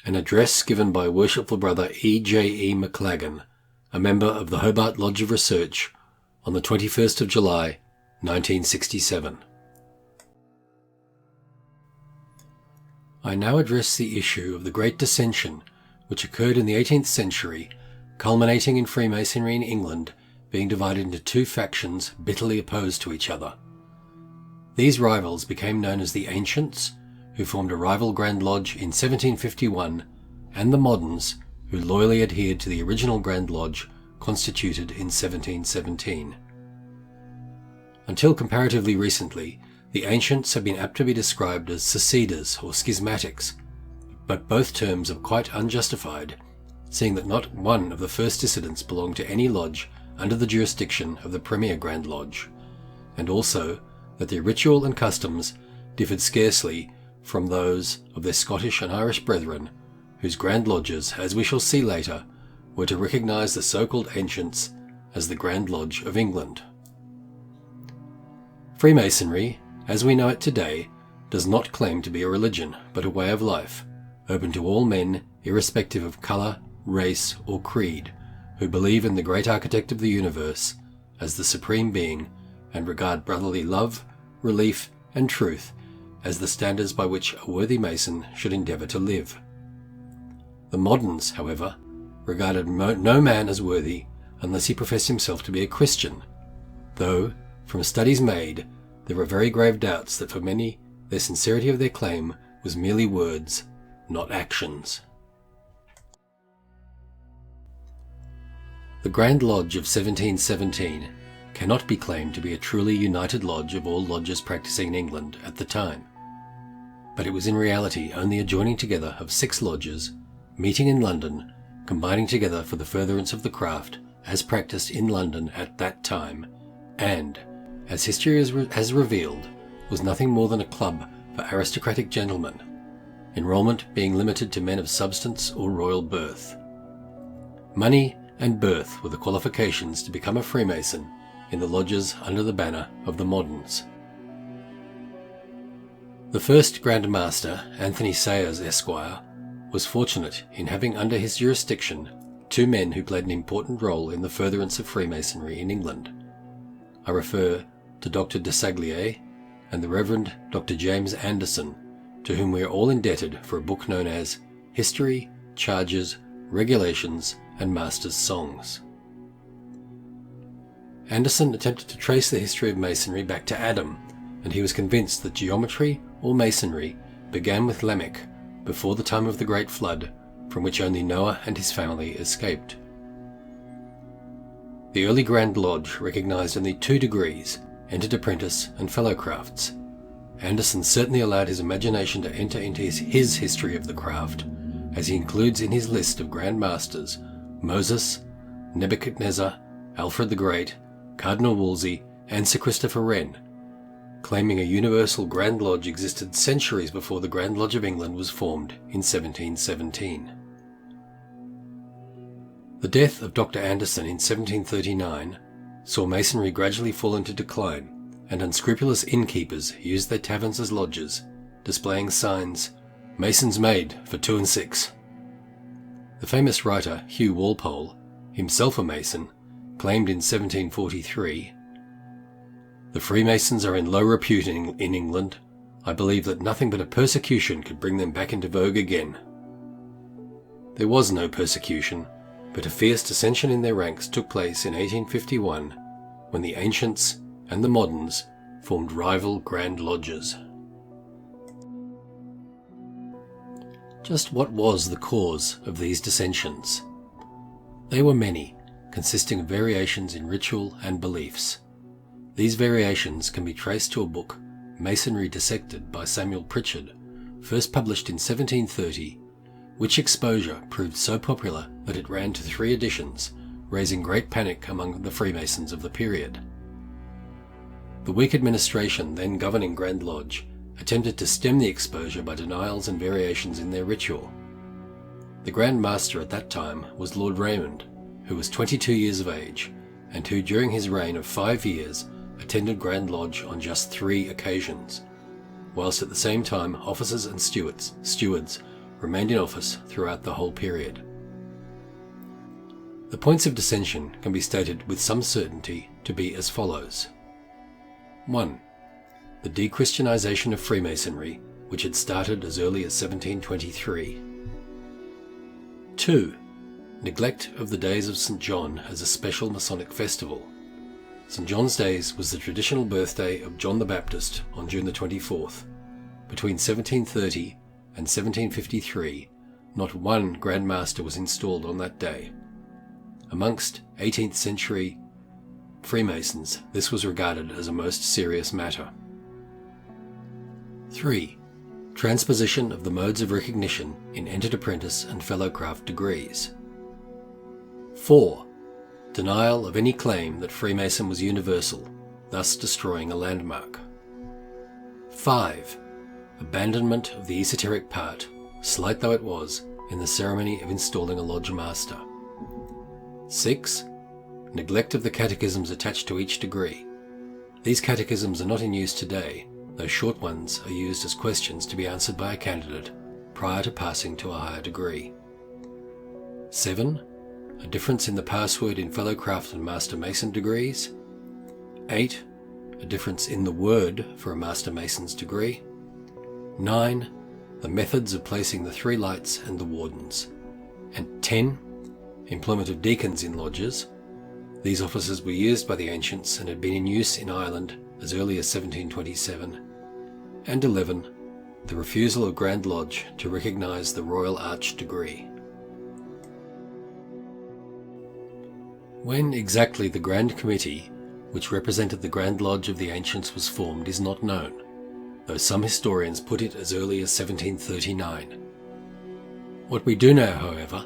an address given by Worshipful Brother E.J.E. McLagan, a member of the Hobart Lodge of Research, on the 21st of July, 1967. I now address the issue of the great dissension which occurred in the 18th century, culminating in Freemasonry in England being divided into two factions bitterly opposed to each other. These rivals became known as the Ancients, who formed a rival Grand Lodge in 1751, and the Moderns, who loyally adhered to the original Grand Lodge constituted in 1717. Until comparatively recently, the Ancients have been apt to be described as seceders or schismatics, but both terms are quite unjustified, seeing that not one of the first dissidents belonged to any lodge under the jurisdiction of the Premier Grand Lodge, and also that their ritual and customs differed scarcely from those of their Scottish and Irish brethren, whose Grand Lodges, as we shall see later, were to recognise the so-called Ancients as the Grand Lodge of England. Freemasonry, as we know it today, does not claim to be a religion, but a way of life, open to all men, irrespective of colour, race, or creed, who believe in the great architect of the universe as the supreme being and regard brotherly love, relief, and truth as the standards by which a worthy Mason should endeavour to live. The Moderns, however, regarded no man as worthy unless he professed himself to be a Christian, though, from studies made, there are very grave doubts that for many the sincerity of their claim was merely words, not actions. The Grand Lodge of 1717 cannot be claimed to be a truly united lodge of all lodges practising in England at the time, but it was in reality only a joining together of 6 lodges, meeting in London, combining together for the furtherance of the craft as practised in London at that time, and, as history has revealed, was nothing more than a club for aristocratic gentlemen, enrolment being limited to men of substance or royal birth. Money and birth were the qualifications to become a Freemason in the lodges under the banner of the Moderns. The first Grand Master, Anthony Sayers, Esquire, was fortunate in having under his jurisdiction 2 men who played an important role in the furtherance of Freemasonry in England. I refer to Dr. de Saglier and the Reverend Dr. James Anderson, to whom we are all indebted for a book known as History, Charges, Regulations, and Master's Songs. Anderson attempted to trace the history of Masonry back to Adam, and he was convinced that geometry or Masonry began with Lamech before the time of the Great Flood, from which only Noah and his family escaped. The early Grand Lodge recognised only 2 degrees, entered apprentice and fellow crafts. Anderson certainly allowed his imagination to enter into his history of the craft, as he includes in his list of Grand Masters Moses, Nebuchadnezzar, Alfred the Great, Cardinal Wolsey, and Sir Christopher Wren, claiming a universal Grand Lodge existed centuries before the Grand Lodge of England was formed in 1717. The death of Dr. Anderson in 1739 saw Masonry gradually fall into decline, and unscrupulous innkeepers used their taverns as lodges, displaying signs, "Masons made for 2 and 6." The famous writer Hugh Walpole, himself a Mason, claimed in 1743, "The Freemasons are in low repute in England. I believe that nothing but a persecution could bring them back into vogue again." There was no persecution, but a fierce dissension in their ranks took place in 1851, when the Ancients and the Moderns formed rival Grand Lodges. Just what was the cause of these dissensions? They were many, consisting of variations in ritual and beliefs. These variations can be traced to a book, Masonry Dissected by Samuel Pritchard, first published in 1730, which exposure proved so popular that it ran to 3 editions, raising great panic among the Freemasons of the period. The weak administration then governing Grand Lodge attempted to stem the exposure by denials and variations in their ritual. The Grand Master at that time was Lord Raymond, who was 22 years of age, and who during his reign of 5 years attended Grand Lodge on just 3 occasions, whilst at the same time officers and stewards remained in office throughout the whole period. The points of dissension can be stated with some certainty to be as follows. 1. The de-Christianization of Freemasonry, which had started as early as 1723. 2. Neglect of the days of St. John as a special Masonic festival. St. John's Days was the traditional birthday of John the Baptist on June the 24th. Between 1730 and 1753, not one Grand Master was installed on that day. Amongst 18th century Freemasons, this was regarded as a most serious matter. 3. Transposition of the modes of recognition in entered apprentice and fellowcraft degrees. 4. Denial of any claim that Freemason was universal, thus destroying a landmark. 5. Abandonment of the esoteric part, slight though it was, in the ceremony of installing a lodge master. 6. Neglect of the catechisms attached to each degree. These catechisms are not in use today, though short ones are used as questions to be answered by a candidate prior to passing to a higher degree. 7. A difference in the password in Fellowcraft and Master Mason degrees. 8. A difference in the word for a Master Mason's degree. 9. The methods of placing the 3 lights and the wardens. And 10. Employment of deacons in lodges. These offices were used by the ancients and had been in use in Ireland as early as 1727. And 11. The refusal of Grand Lodge to recognise the Royal Arch degree. When exactly the Grand Committee, which represented the Grand Lodge of the ancients, was formed is not known, though some historians put it as early as 1739. What we do know, however,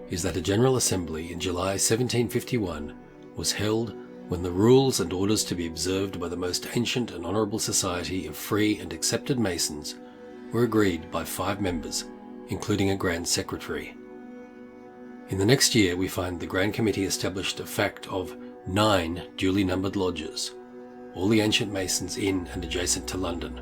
is that a General Assembly in July 1751 was held when the rules and orders to be observed by the most ancient and honourable society of free and accepted Masons were agreed by 5 members, including a Grand Secretary. In the next year we find the Grand Committee established a fact of 9 duly numbered lodges, all the ancient Masons in and adjacent to London.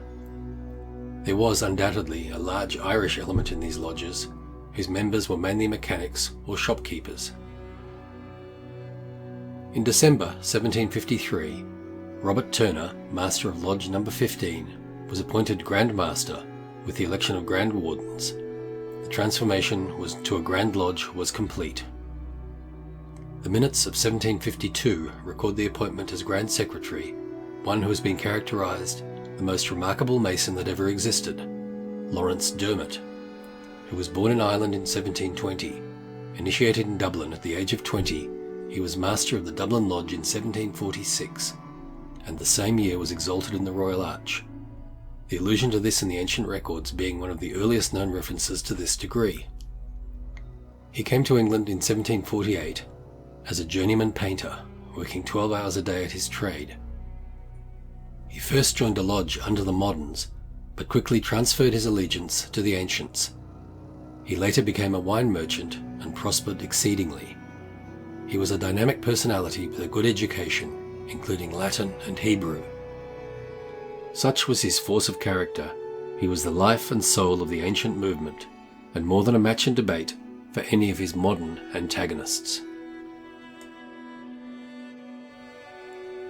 There was undoubtedly a large Irish element in these lodges, whose members were mainly mechanics or shopkeepers. In December 1753, Robert Turner, Master of Lodge No. 15, was appointed Grand Master with the election of Grand Wardens. The transformation to a Grand Lodge was complete. The minutes of 1752 record the appointment as Grand Secretary, one who has been characterised the most remarkable Mason that ever existed, Lawrence Dermot, who was born in Ireland in 1720. Initiated in Dublin at the age of 20, he was Master of the Dublin Lodge in 1746, and the same year was exalted in the Royal Arch, the allusion to this in the ancient records being one of the earliest known references to this degree. He came to England in 1748 as a journeyman painter, working 12 hours a day at his trade. He first joined a lodge under the Moderns, but quickly transferred his allegiance to the Ancients. He later became a wine merchant and prospered exceedingly. He was a dynamic personality with a good education, including Latin and Hebrew. Such was his force of character, he was the life and soul of the ancient movement, and more than a match in debate for any of his modern antagonists.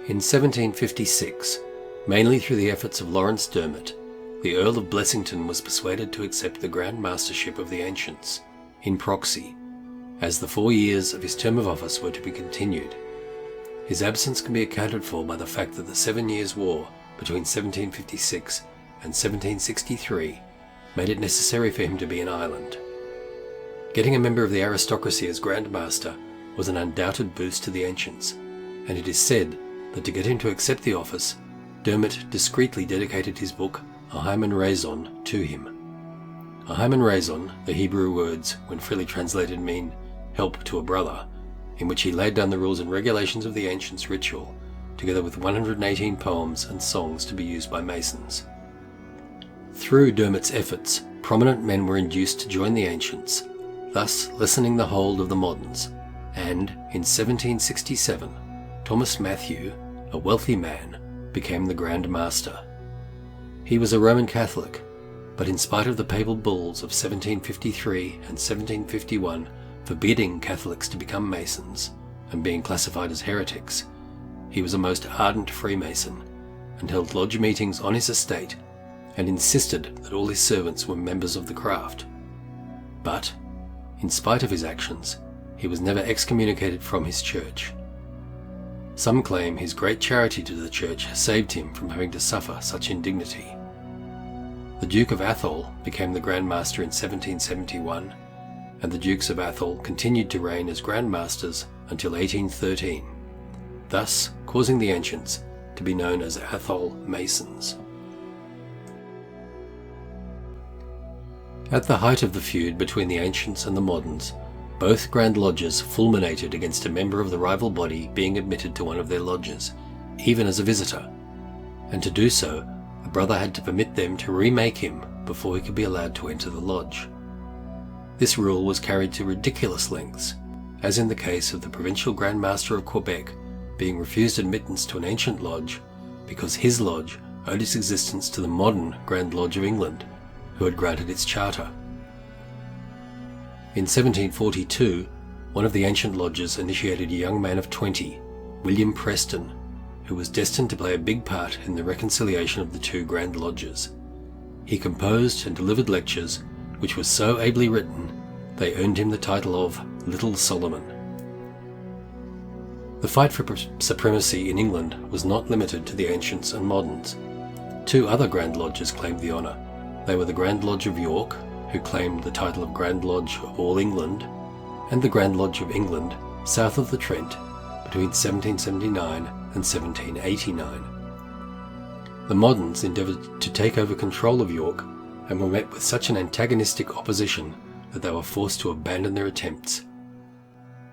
In 1756, mainly through the efforts of Lawrence Dermot, the Earl of Blessington was persuaded to accept the Grand Mastership of the Ancients, in proxy, as the 4 years of his term of office were to be continued. His absence can be accounted for by the fact that the 7 Years' War between 1756 and 1763 made it necessary for him to be in Ireland. Getting a member of the aristocracy as Grand Master was an undoubted boost to the Ancients, and it is said that to get him to accept the office, Dermot discreetly dedicated his book A Hymen Raison to him. A Hymen Raison, the Hebrew words, when freely translated, mean help to a brother, in which he laid down the rules and regulations of the Ancients' ritual, together with 118 poems and songs to be used by Masons. Through Dermot's efforts, prominent men were induced to join the Ancients, thus lessening the hold of the moderns, and in 1767, Thomas Matthew, a wealthy man, became the Grand Master. He was a Roman Catholic, but in spite of the papal bulls of 1753 and 1751 forbidding Catholics to become Masons and being classified as heretics, he was a most ardent Freemason and held lodge meetings on his estate and insisted that all his servants were members of the craft. But, in spite of his actions, he was never excommunicated from his church. Some claim his great charity to the church saved him from having to suffer such indignity. The Duke of Athol became the Grand Master in 1771, and the Dukes of Athol continued to reign as Grand Masters until 1813, thus causing the ancients to be known as Athol Masons. At the height of the feud between the ancients and the moderns, both Grand Lodges fulminated against a member of the rival body being admitted to one of their lodges, even as a visitor, and to do so, the brother had to permit them to remake him before he could be allowed to enter the lodge. This rule was carried to ridiculous lengths, as in the case of the Provincial Grand Master of Quebec being refused admittance to an ancient lodge because his lodge owed its existence to the modern Grand Lodge of England, who had granted its charter. In 1742, one of the ancient lodges initiated a young man of 20, William Preston, who was destined to play a big part in the reconciliation of the two Grand Lodges. He composed and delivered lectures which were so ably written they earned him the title of Little Solomon. The fight for supremacy in England was not limited to the ancients and moderns. Two other Grand Lodges claimed the honour. They were the Grand Lodge of York, who claimed the title of Grand Lodge of all England, and the Grand Lodge of England south of the Trent between 1779 and 1789. The moderns endeavoured to take over control of York and were met with such an antagonistic opposition that they were forced to abandon their attempts.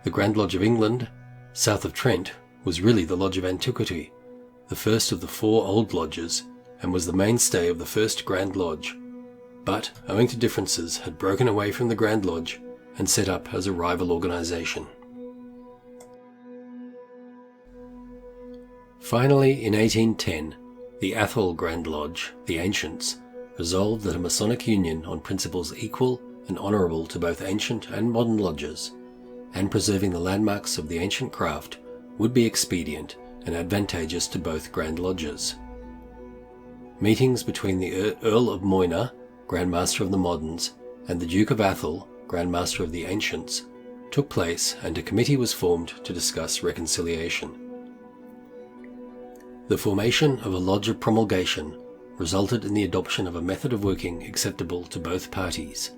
The Grand Lodge of England, south of Trent, was really the Lodge of Antiquity, the first of the four old lodges, and was the mainstay of the first Grand Lodge, but, owing to differences, had broken away from the Grand Lodge and set up as a rival organisation. Finally, in 1810, the Athol Grand Lodge, the Ancients, resolved that a Masonic union on principles equal and honourable to both ancient and modern lodges, and preserving the landmarks of the ancient craft, would be expedient and advantageous to both Grand Lodges. Meetings between the Earl of Moyna, Grand Master of the Moderns, and the Duke of Athol, Grand Master of the Ancients, took place and a committee was formed to discuss reconciliation. The formation of a Lodge of Promulgation resulted in the adoption of a method of working acceptable to both parties,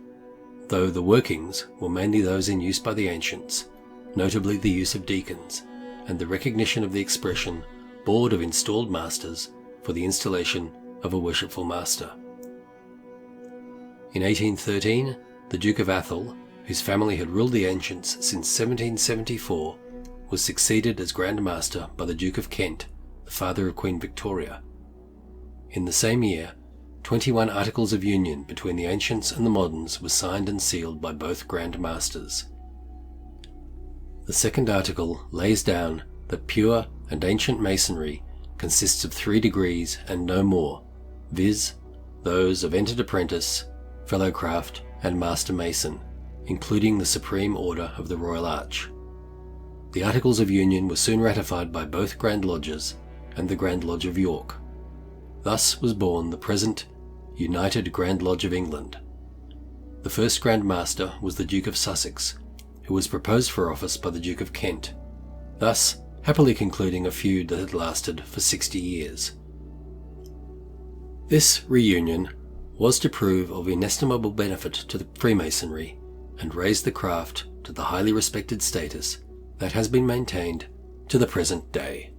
though the workings were mainly those in use by the ancients, notably the use of deacons, and the recognition of the expression Board of Installed Masters for the installation of a worshipful master. In 1813, the Duke of Athol, whose family had ruled the ancients since 1774, was succeeded as Grand Master by the Duke of Kent, the father of Queen Victoria. In the same year, 21 Articles of Union between the ancients and the moderns were signed and sealed by both Grand Masters. The second article lays down that pure and ancient Masonry consists of 3 degrees and no more, viz., those of Entered Apprentice, Fellow Craft, and Master Mason, including the Supreme Order of the Royal Arch. The Articles of Union were soon ratified by both Grand Lodges and the Grand Lodge of York. Thus was born the present United Grand Lodge of England. The first Grand Master was the Duke of Sussex, who was proposed for office by the Duke of Kent, thus happily concluding a feud that had lasted for 60 years. This reunion was to prove of inestimable benefit to the Freemasonry and raise the craft to the highly respected status that has been maintained to the present day.